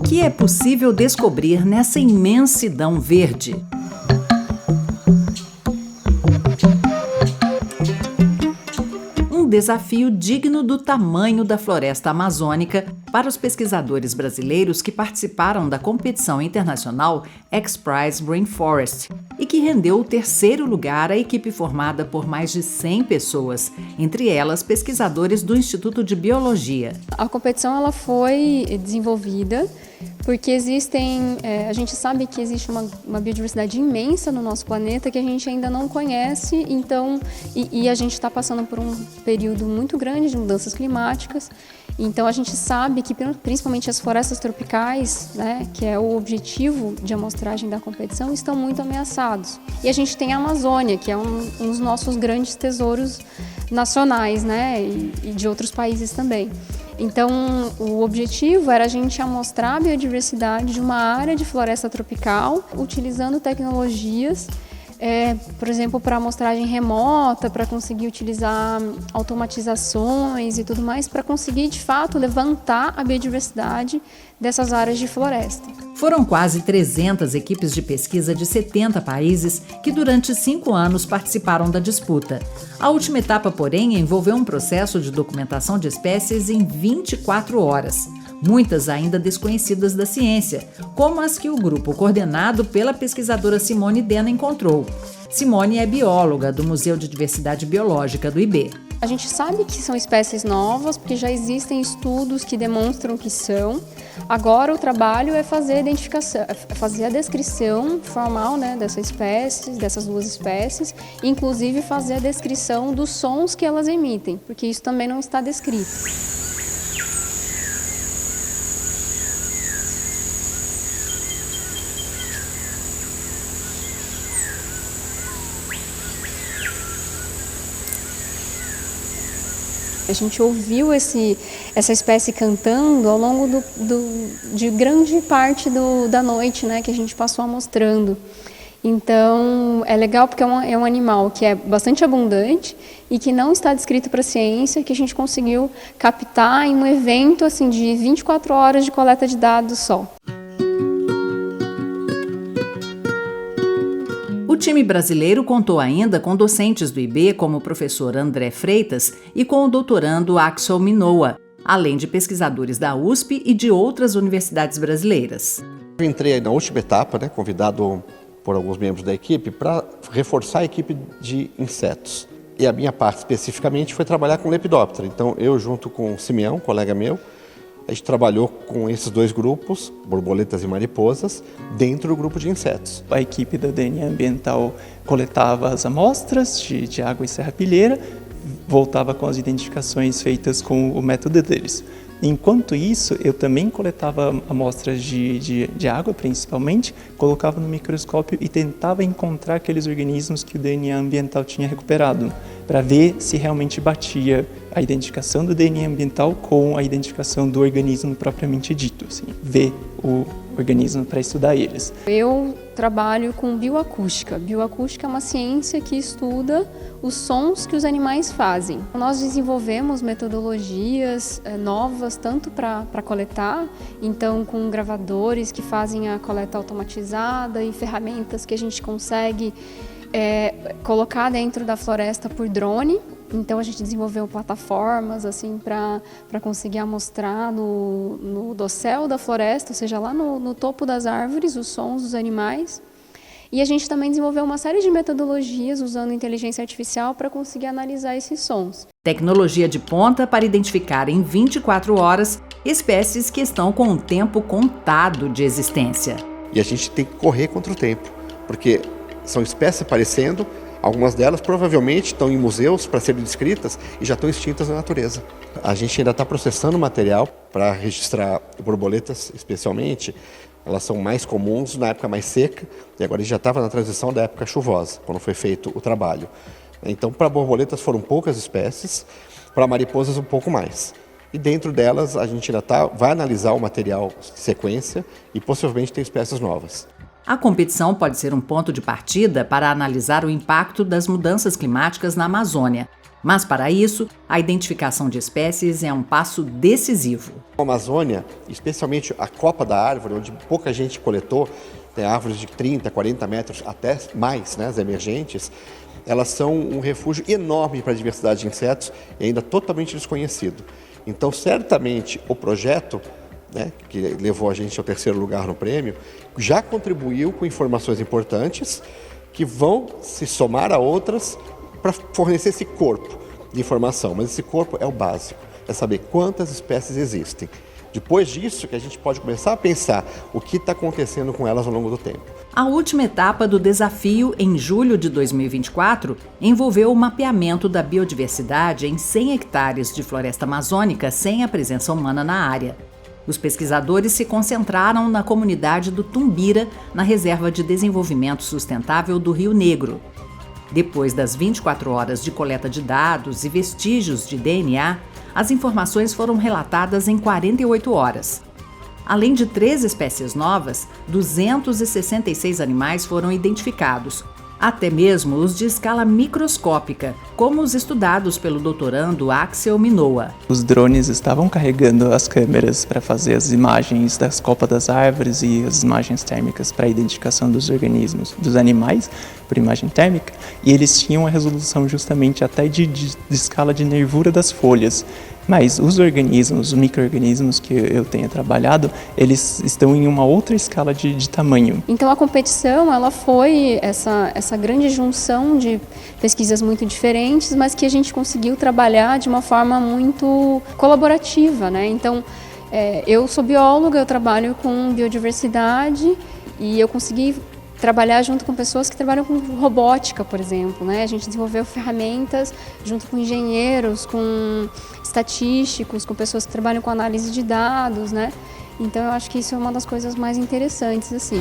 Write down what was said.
que é possível descobrir nessa imensidão verde? Um desafio digno do tamanho da floresta amazônica para os pesquisadores brasileiros que participaram da competição internacional X-Prize Rainforest e que rendeu o terceiro lugar à equipe formada por mais de 100 pessoas, entre elas pesquisadores do Instituto de Biologia. A competição ela foi desenvolvida porque a gente sabe que existe uma biodiversidade imensa no nosso planeta que a gente ainda não conhece, então, e a gente está passando por um período muito grande de mudanças climáticas, então a gente sabe que principalmente as florestas tropicais, né, que é o objetivo de amostragem da competição, estão muito ameaçados. E a gente tem a Amazônia, que é um dos nossos grandes tesouros nacionais, né, e de outros países também. Então, o objetivo era a gente amostrar a biodiversidade de uma área de floresta tropical, utilizando tecnologias, por exemplo, para amostragem remota, para conseguir utilizar automatizações e tudo mais, para conseguir, de fato, levantar a biodiversidade dessas áreas de floresta. Foram quase 300 equipes de pesquisa de 70 países que durante 5 anos participaram da disputa. A última etapa, porém, envolveu um processo de documentação de espécies em 24 horas. Muitas ainda desconhecidas da ciência, como as que o grupo coordenado pela pesquisadora Simone Dena encontrou. Simone é bióloga do Museu de Diversidade Biológica do IB. A gente sabe que são espécies novas, porque já existem estudos que demonstram que são. Agora o trabalho é fazer a identificação, fazer a descrição formal, né, dessas duas espécies, inclusive fazer a descrição dos sons que elas emitem, porque isso também não está descrito. A gente ouviu essa espécie cantando ao longo de grande parte da noite, né, que a gente passou amostrando. Então, é legal porque é um animal que é bastante abundante e que não está descrito para a ciência, que a gente conseguiu captar em um evento assim, de 24 horas de coleta de dados só. O time brasileiro contou ainda com docentes do IB, como o professor André Freitas, e com o doutorando Axel Minoa, além de pesquisadores da USP e de outras universidades brasileiras. Eu entrei na última etapa, né, convidado por alguns membros da equipe, para reforçar a equipe de insetos. E a minha parte, especificamente, foi trabalhar com lepidóptera. Então, eu, junto com o Simeão, colega meu, a gente trabalhou com esses dois grupos, borboletas e mariposas, dentro do grupo de insetos. A equipe da DNA Ambiental coletava as amostras de água e serrapilheira, voltava com as identificações feitas com o método deles. Enquanto isso, eu também coletava amostras de água, principalmente, colocava no microscópio e tentava encontrar aqueles organismos que o DNA ambiental tinha recuperado, para ver se realmente batia a identificação do DNA ambiental com a identificação do organismo propriamente dito, assim, ver o organismo para estudar eles. Eu trabalho com bioacústica. Bioacústica é uma ciência que estuda os sons que os animais fazem. Nós desenvolvemos metodologias novas, tanto para coletar, então com gravadores que fazem a coleta automatizada e ferramentas que a gente consegue colocar dentro da floresta por drone. Então a gente desenvolveu plataformas assim para conseguir amostrar no dossel da floresta, ou seja, lá no topo das árvores, os sons dos animais. E a gente também desenvolveu uma série de metodologias usando inteligência artificial para conseguir analisar esses sons. Tecnologia de ponta para identificar em 24 horas espécies que estão com o tempo contado de existência. E a gente tem que correr contra o tempo, porque são espécies aparecendo, algumas delas provavelmente estão em museus para serem descritas e já estão extintas na natureza. A gente ainda está processando material para registrar borboletas, especialmente. Elas são mais comuns na época mais seca e agora a gente já estava na transição da época chuvosa, quando foi feito o trabalho. Então, para borboletas foram poucas espécies, para mariposas um pouco mais. E dentro delas a gente ainda vai analisar o material de sequência e possivelmente ter espécies novas. A competição pode ser um ponto de partida para analisar o impacto das mudanças climáticas na Amazônia. Mas, para isso, a identificação de espécies é um passo decisivo. A Amazônia, especialmente a copa da árvore, onde pouca gente coletou, tem árvores de 30, 40 metros, até mais, né, as emergentes, elas são um refúgio enorme para a diversidade de insetos e ainda totalmente desconhecido. Então, certamente, o projeto, né, que levou a gente ao 3º lugar no prêmio, já contribuiu com informações importantes que vão se somar a outras para fornecer esse corpo de informação. Mas esse corpo é o básico, é saber quantas espécies existem. Depois disso que a gente pode começar a pensar o que está acontecendo com elas ao longo do tempo. A última etapa do desafio, em julho de 2024, envolveu o mapeamento da biodiversidade em 100 hectares de floresta amazônica sem a presença humana na área. Os pesquisadores se concentraram na comunidade do Tumbira, na Reserva de Desenvolvimento Sustentável do Rio Negro. Depois das 24 horas de coleta de dados e vestígios de DNA, as informações foram relatadas em 48 horas. Além de 3 espécies novas, 266 animais foram identificados, até mesmo os de escala microscópica, como os estudados pelo doutorando Axel Minoa. Os drones estavam carregando as câmeras para fazer as imagens das copas das árvores e as imagens térmicas para a identificação dos organismos, dos animais, por imagem térmica, e eles tinham a resolução justamente até de escala de nervura das folhas. Mas os organismos, os micro-organismos que eu tenho trabalhado, eles estão em uma outra escala de tamanho. Então a competição, ela foi essa grande junção de pesquisas muito diferentes, mas que a gente conseguiu trabalhar de uma forma muito colaborativa, né? Então, eu sou bióloga, eu trabalho com biodiversidade e eu consegui trabalhar junto com pessoas que trabalham com robótica, por exemplo, né? A gente desenvolveu ferramentas junto com engenheiros, com estatísticos, com pessoas que trabalham com análise de dados, né? Então eu acho que isso é uma das coisas mais interessantes, assim.